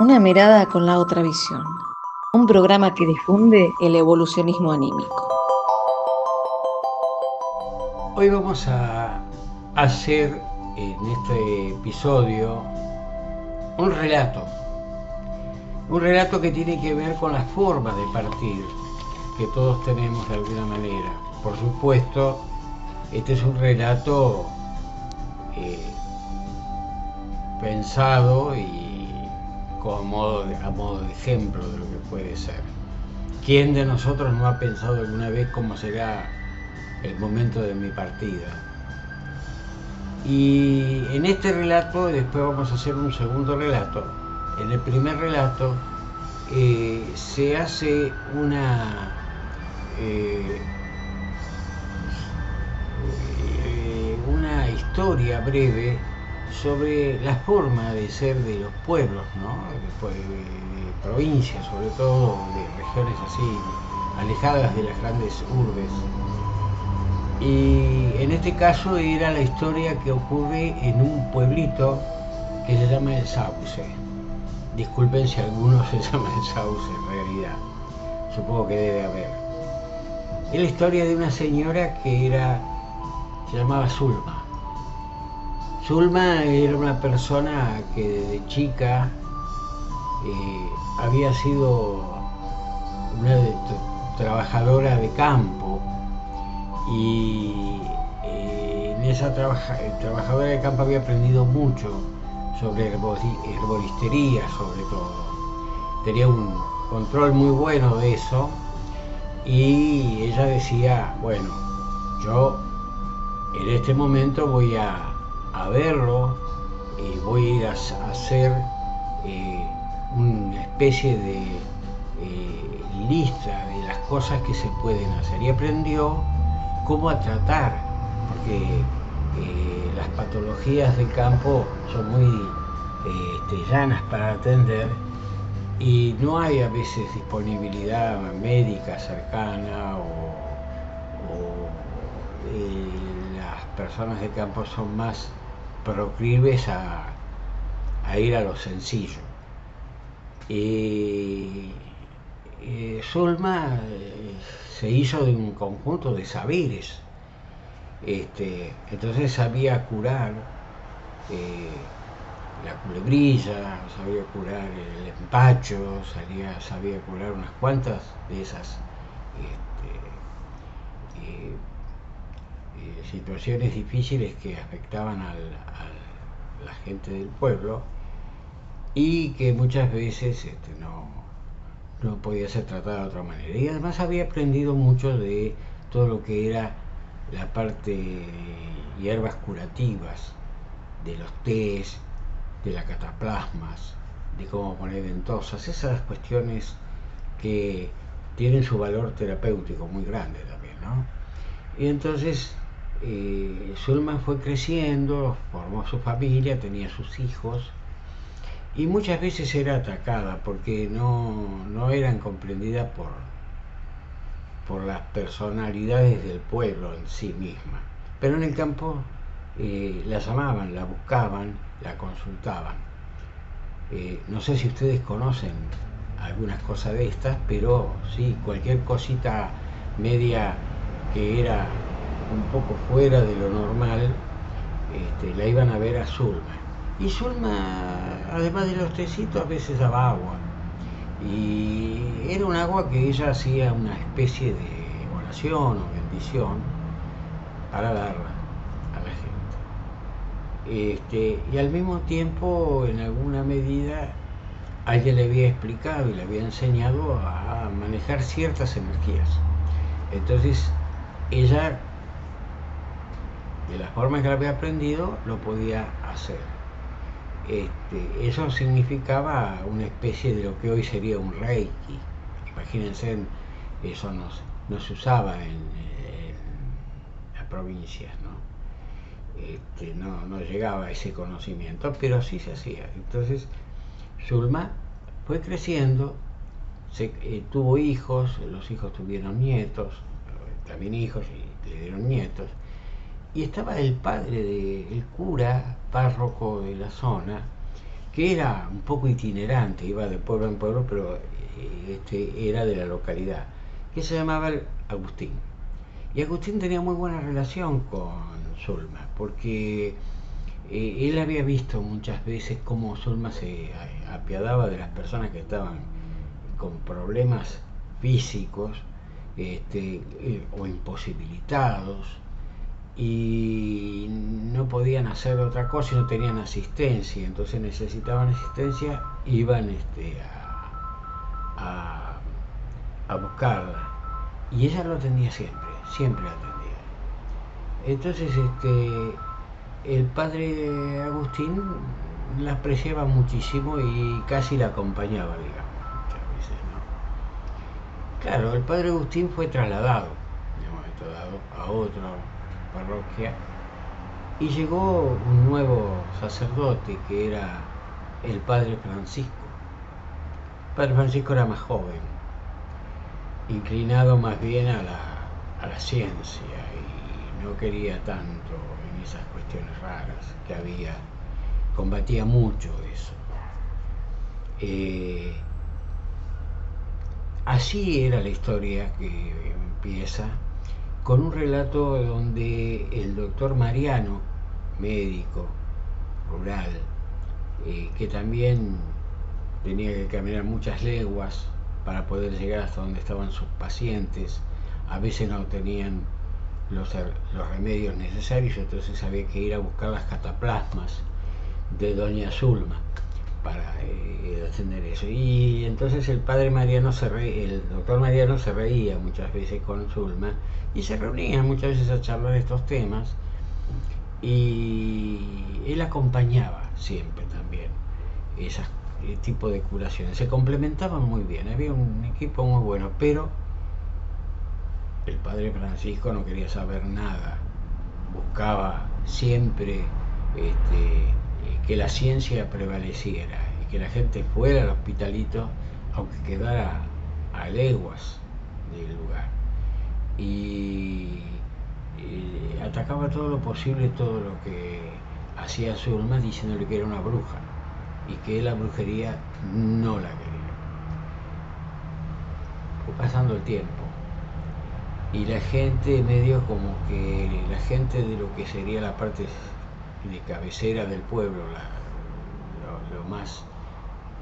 Una mirada con la otra visión. Un programa que difunde el evolucionismo anímico. Hoy vamos a hacer en este episodio un relato que tiene que ver con la forma de partir que todos tenemos de alguna manera. Por supuesto, este es un relato pensado y a modo de ejemplo de lo que puede ser. ¿Quién de nosotros no ha pensado alguna vez cómo será el momento de mi partida? Y en este relato después vamos a hacer un segundo relato. En el primer relato se hace una historia breve sobre la forma de ser de los pueblos, ¿no? De provincias, sobre todo, de regiones así alejadas de las grandes urbes. Y en este caso era la historia que ocurre en un pueblito que se llama El Sauce. Disculpen si alguno se llama El Sauce en realidad. Supongo que debe haber. Es la historia de una señora que se llamaba Zulma. Zulma era una persona que desde chica había sido una trabajadora de campo y en esa trabajadora de campo había aprendido mucho sobre herboristería, sobre todo. Tenía un control muy bueno de eso y ella decía, bueno, yo en este momento voy a verlo y voy a ir a hacer una especie de lista de las cosas que se pueden hacer y aprendió cómo a tratar, porque las patologías del campo son muy llanas para atender y no hay a veces disponibilidad médica cercana o las personas de campo son más proclives a ir a lo sencillo. Zulma se hizo de un conjunto de saberes. Entonces sabía curar la culebrilla, sabía curar el empacho, sabía curar unas cuantas de esas situaciones difíciles que afectaban a la gente del pueblo y que muchas veces no podía ser tratada de otra manera. Y además había aprendido mucho de todo lo que era la parte de hierbas curativas, de los tés, de las cataplasmas, de cómo poner ventosas, esas cuestiones que tienen su valor terapéutico muy grande también, ¿no? Y entonces Zulma fue creciendo, formó su familia, tenía sus hijos y muchas veces era atacada porque no eran comprendidas por las personalidades del pueblo en sí misma. Pero en el campo la llamaban, la buscaban, la consultaban. No sé si ustedes conocen algunas cosas de estas, pero sí, cualquier cosita media que era un poco fuera de lo normal, la iban a ver a Zulma. Y Zulma, además de los tecitos, a veces daba agua. Y era un agua que ella hacía una especie de oración o bendición para darla a la gente. Y al mismo tiempo, en alguna medida, alguien le había explicado y le había enseñado a manejar ciertas energías. Entonces, ella, de la forma que lo había aprendido, lo podía hacer. Eso significaba una especie de lo que hoy sería un reiki. Imagínense, eso no se usaba en las provincias, no llegaba a ese conocimiento, pero sí se hacía. Entonces Zulma fue creciendo, tuvo hijos, los hijos tuvieron nietos, también hijos y le dieron nietos. Y estaba el padre del cura párroco de la zona, que era un poco itinerante, iba de pueblo en pueblo, pero era de la localidad, que se llamaba Agustín. Y Agustín tenía muy buena relación con Zulma, porque él había visto muchas veces cómo Zulma se apiadaba de las personas que estaban con problemas físicos, o imposibilitados, y no podían hacer otra cosa y no tenían asistencia, entonces necesitaban asistencia, iban a, a buscarla, y ella lo atendía siempre, siempre la atendía. Entonces el padre Agustín la apreciaba muchísimo y casi la acompañaba, digamos, muchas veces, ¿no? Claro, el padre Agustín fue trasladado de un momento dado a otra parroquia y llegó un nuevo sacerdote que era el padre Francisco. El padre Francisco era más joven, inclinado más bien a la ciencia, y no quería tanto en esas cuestiones raras que había, combatía mucho eso. Así era la historia, que empieza con un relato donde el doctor Mariano, médico rural, que también tenía que caminar muchas leguas para poder llegar hasta donde estaban sus pacientes, a veces no tenían los remedios necesarios, entonces había que ir a buscar las cataplasmas de doña Zulma para atender eso. Y entonces el doctor Mariano se reía muchas veces con Zulma y se reunían muchas veces a charlar de estos temas, y él acompañaba siempre también ese tipo de curaciones. Se complementaban muy bien, había un equipo muy bueno, pero el padre Francisco no quería saber nada, buscaba siempre que la ciencia prevaleciera y que la gente fuera al hospitalito, aunque quedara a leguas del lugar. Y atacaba todo lo posible, todo lo que hacía Zulma, diciéndole que era una bruja y que la brujería no la quería. Fue pasando el tiempo y la gente medio como que la gente de lo que sería la parte de cabecera del pueblo, lo más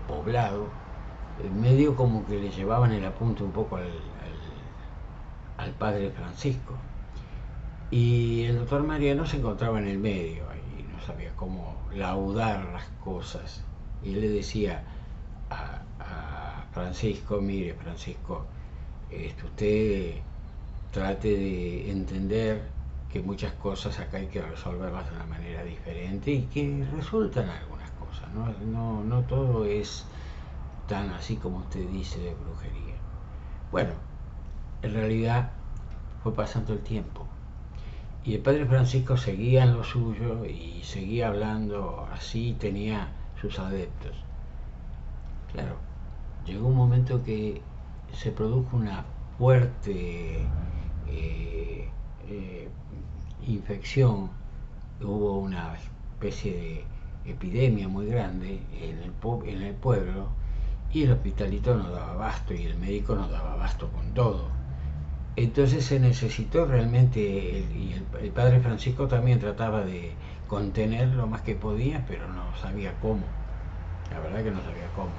poblado, medio como que le llevaban el apunte un poco al padre Francisco. Y el doctor Mariano se encontraba en el medio y no sabía cómo laudar las cosas. Y él le decía a Francisco: mire, Francisco, usted trate de entender que muchas cosas acá hay que resolverlas de una manera diferente y que resultan algunas cosas, no todo es tan así como usted dice de brujería. Bueno, en realidad fue pasando el tiempo y el padre Francisco seguía en lo suyo y seguía hablando así, tenía sus adeptos. Claro, llegó un momento que se produjo una fuerte infección, hubo una especie de epidemia muy grande en el pueblo, y el hospitalito no daba abasto y el médico no daba abasto con todo. Entonces se necesitó realmente, y el padre Francisco también trataba de contener lo más que podía, pero no sabía cómo. La verdad que no sabía cómo.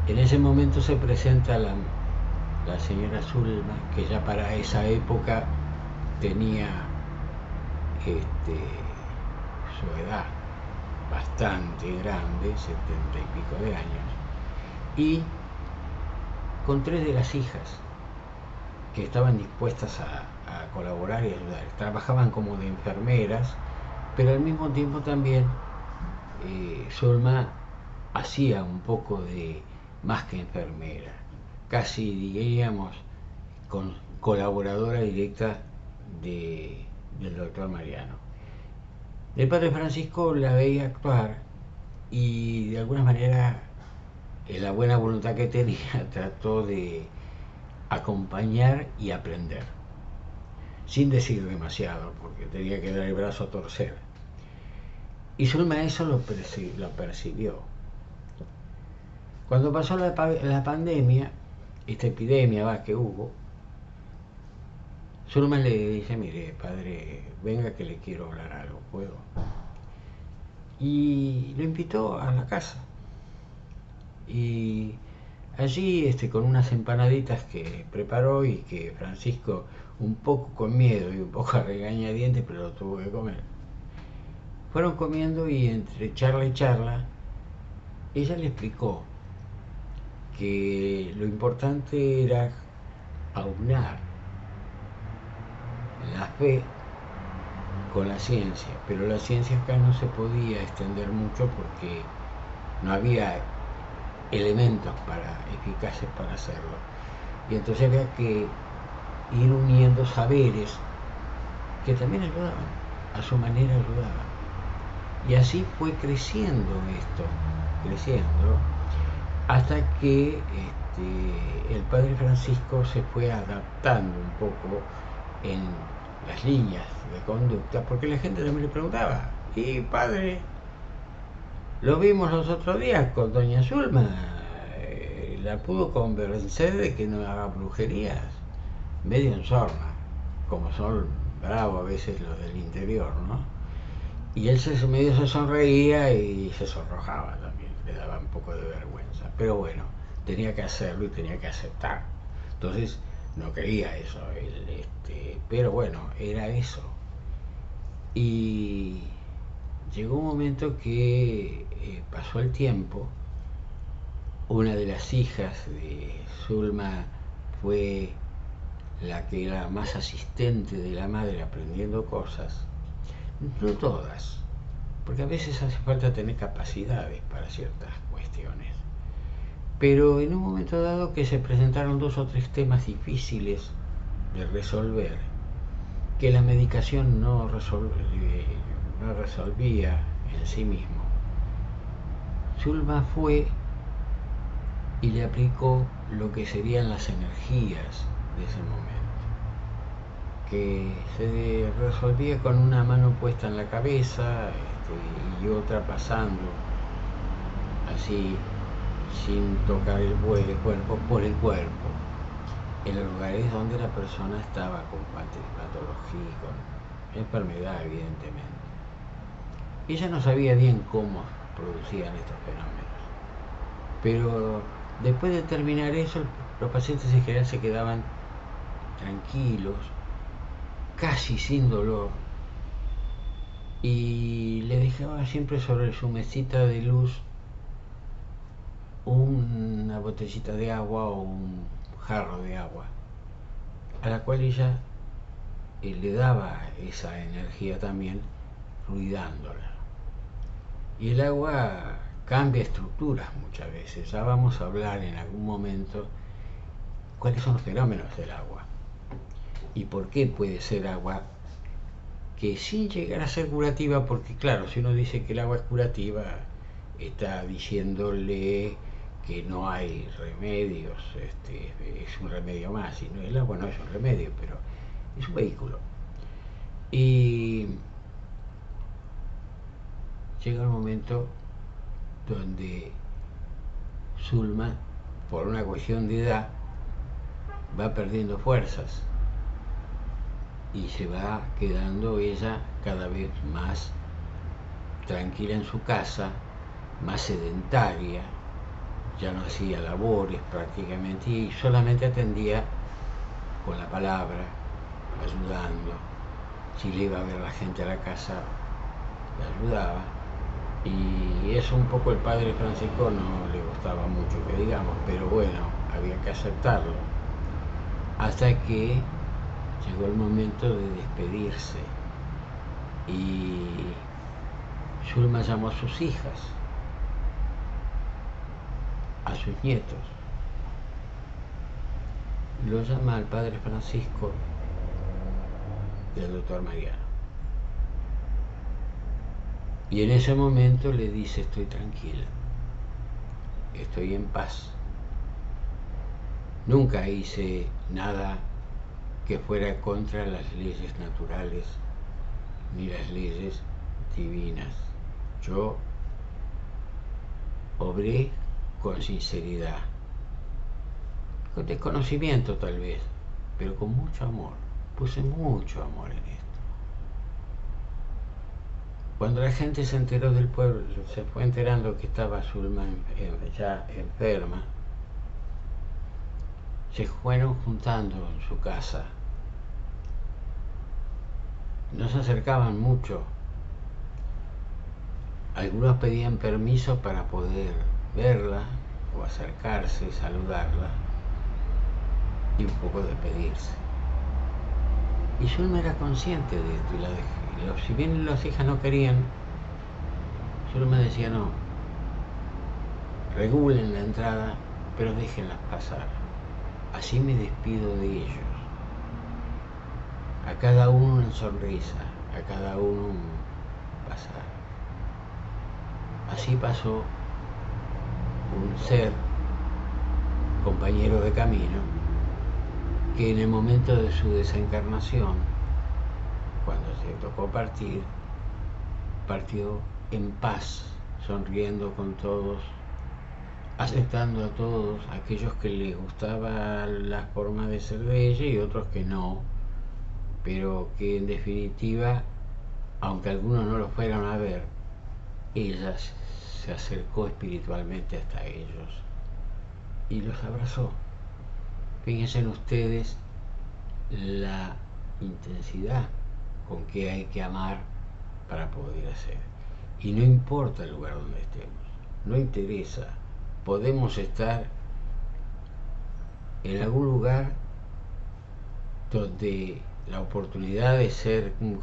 En ese momento se presenta la señora Zulma, que ya para esa época tenía su edad bastante grande, 70 y pico de años, y con 3 de las hijas que estaban dispuestas a colaborar y ayudar. Trabajaban como de enfermeras, pero al mismo tiempo también Zulma hacía un poco de más que enfermera, casi diríamos colaboradora directa del doctor Mariano. El padre Francisco la veía actuar y de alguna manera, en la buena voluntad que tenía, trató de acompañar y aprender, sin decir demasiado, porque tenía que dar el brazo a torcer. Y Zulma eso lo percibió. Cuando pasó la pandemia, esta epidemia que hubo, Zulma le dice, mire, padre, venga que le quiero hablar algo, ¿puedo? Y lo invitó a la casa. Y allí, con unas empanaditas que preparó y que Francisco, un poco con miedo y un poco a regañadientes, pero lo tuvo que comer, fueron comiendo y entre charla y charla, ella le explicó que lo importante era aunar la fe con la ciencia, pero la ciencia acá no se podía extender mucho porque no había elementos eficaces para hacerlo. Y entonces había que ir uniendo saberes que también ayudaban, a su manera ayudaban. Y así fue creciendo esto, hasta que el padre Francisco se fue adaptando un poco en las líneas de conducta, porque la gente también le preguntaba, y padre, lo vimos los otros días con doña Zulma, la pudo convencer de que no haga brujerías, medio en sorna, como son bravos a veces los del interior, ¿no? Y él medio se sonreía y se sonrojaba también, le daba un poco de vergüenza, pero bueno, tenía que hacerlo y tenía que aceptar. Entonces no quería eso, pero bueno, era eso. Y llegó un momento que pasó el tiempo, una de las hijas de Zulma fue la que era más asistente de la madre aprendiendo cosas, no todas, porque a veces hace falta tener capacidades para ciertas cuestiones. Pero en un momento dado que se presentaron 2 o 3 temas difíciles de resolver, que la medicación no resolvía en sí mismo, Zulma fue y le aplicó lo que serían las energías de ese momento, que se resolvía con una mano puesta en la cabeza y otra pasando así sin tocar el cuerpo por el cuerpo, en los lugares donde la persona estaba con patología, con enfermedad evidentemente. Ella no sabía bien cómo producían estos fenómenos, pero después de terminar eso, los pacientes en general se quedaban tranquilos, casi sin dolor, y le dejaba siempre sobre su mesita de luz una botellita de agua o un jarro de agua, a la cual ella le daba esa energía también, ruidándola. Y el agua cambia estructuras muchas veces. Ya vamos a hablar en algún momento cuáles son los fenómenos del agua y por qué puede ser agua que sin llegar a ser curativa, porque claro, si uno dice que el agua es curativa, está diciéndole que no hay remedios, es un remedio más, y no, el agua no es un remedio, pero es un vehículo. Y llega un momento donde Zulma, por una cuestión de edad, va perdiendo fuerzas y se va quedando ella cada vez más tranquila en su casa, más sedentaria, ya no hacía labores prácticamente y solamente atendía con la palabra, ayudando. Si le iba a ver a la gente a la casa, le ayudaba. Y eso un poco el padre Francisco no le gustaba mucho que digamos, pero bueno, había que aceptarlo. Hasta que llegó el momento de despedirse y Zulma llamó a sus hijas, a sus nietos. Lo llama al padre Francisco y al doctor Mariano. Y en ese momento le dice, estoy tranquila, estoy en paz. Nunca hice nada que fuera contra las leyes naturales ni las leyes divinas. Yo obré con sinceridad, con desconocimiento tal vez, pero con mucho amor. Puse mucho amor en esto. Cuando la gente se enteró del pueblo, se fue enterando que estaba Zulma ya enferma, se fueron juntando en su casa. No se acercaban mucho. Algunos pedían permiso para poder verla o acercarse, saludarla y un poco despedirse. Y Zulma era consciente de esto y la dejé. Si bien las hijas no querían, Zulma decía no, regulen la entrada, pero déjenlas pasar. Así me despido de ellos. A cada uno una sonrisa, a cada uno un pasar. Así pasó un ser, compañero de camino, que en el momento de su desencarnación, cuando se tocó partir, partió en paz, sonriendo con todos, aceptando a todos, aquellos que les gustaba la forma de ser de ella y otros que no, pero que en definitiva, aunque algunos no lo fueran a ver, ella se acercó espiritualmente hasta ellos y los abrazó. Fíjense en ustedes la intensidad con que hay que amar para poder hacer. Y no importa el lugar donde estemos, no interesa. Podemos estar en algún lugar donde la oportunidad de ser un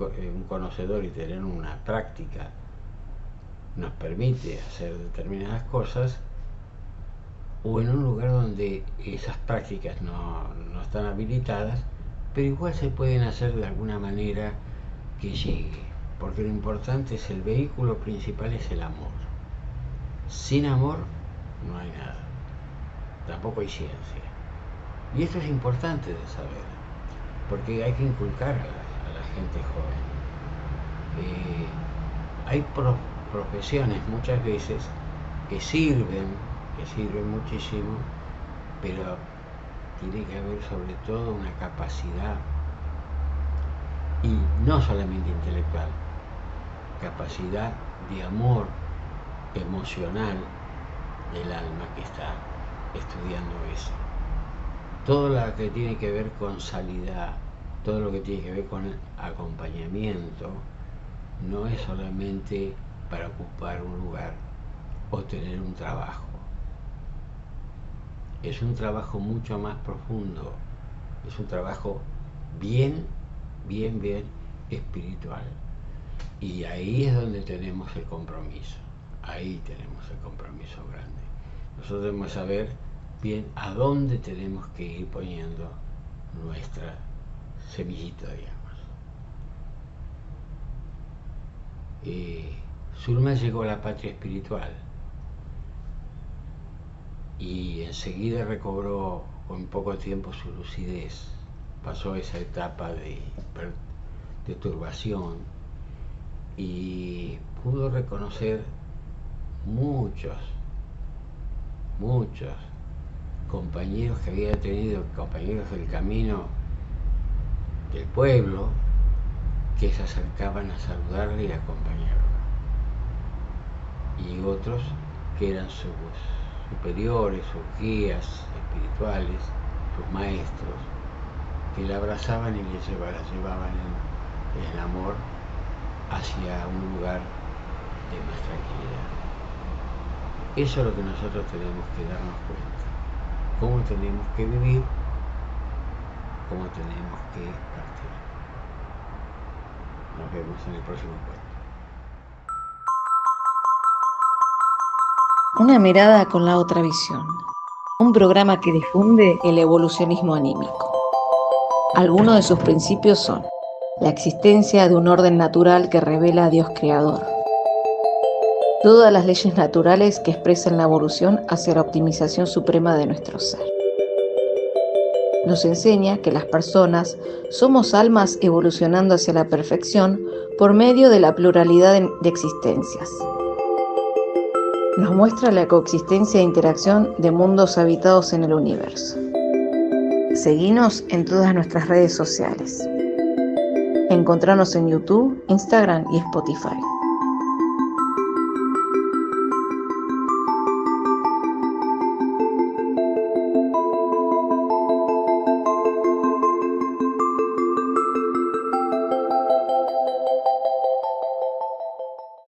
conocedor y tener una práctica nos permite hacer determinadas cosas, o en un lugar donde esas prácticas no están habilitadas, pero igual se pueden hacer de alguna manera que llegue, porque lo importante es el vehículo principal, es el amor. Sin amor no hay nada, tampoco hay ciencia. Y esto es importante de saber, porque hay que inculcar a la gente joven. Hay profesiones muchas veces que sirven muchísimo, pero tiene que haber sobre todo una capacidad, y no solamente intelectual, capacidad de amor emocional del alma que está estudiando eso. Todo lo que tiene que ver con salidad, todo lo que tiene que ver con el acompañamiento, no es solamente para ocupar un lugar o tener un trabajo. Es un trabajo mucho más profundo, es un trabajo bien espiritual. Y ahí es donde tenemos el compromiso, ahí tenemos el compromiso grande. Nosotros debemos saber bien a dónde tenemos que ir poniendo nuestra semillita, digamos. Zulma llegó a la patria espiritual y enseguida recobró con poco tiempo su lucidez. Pasó esa etapa de turbación y pudo reconocer muchos compañeros que había tenido, compañeros del camino del pueblo, que se acercaban a saludarle y a acompañarlo, y otros que eran sus superiores, sus guías espirituales, sus maestros, que la abrazaban y la llevaban en amor hacia un lugar de más tranquilidad. Eso es lo que nosotros tenemos que darnos cuenta, cómo tenemos que vivir, cómo tenemos que partir. Nos vemos en el próximo cuento. Una mirada con la otra visión. Un programa que difunde el evolucionismo anímico. Algunos de sus principios son: la existencia de un orden natural que revela a Dios creador, todas las leyes naturales que expresan la evolución hacia la optimización suprema de nuestro ser. Nos enseña que las personas somos almas evolucionando hacia la perfección por medio de la pluralidad de existencias. nos muestra la coexistencia e interacción de mundos habitados en el universo. Seguinos en todas nuestras redes sociales. Encontranos en YouTube, Instagram y Spotify.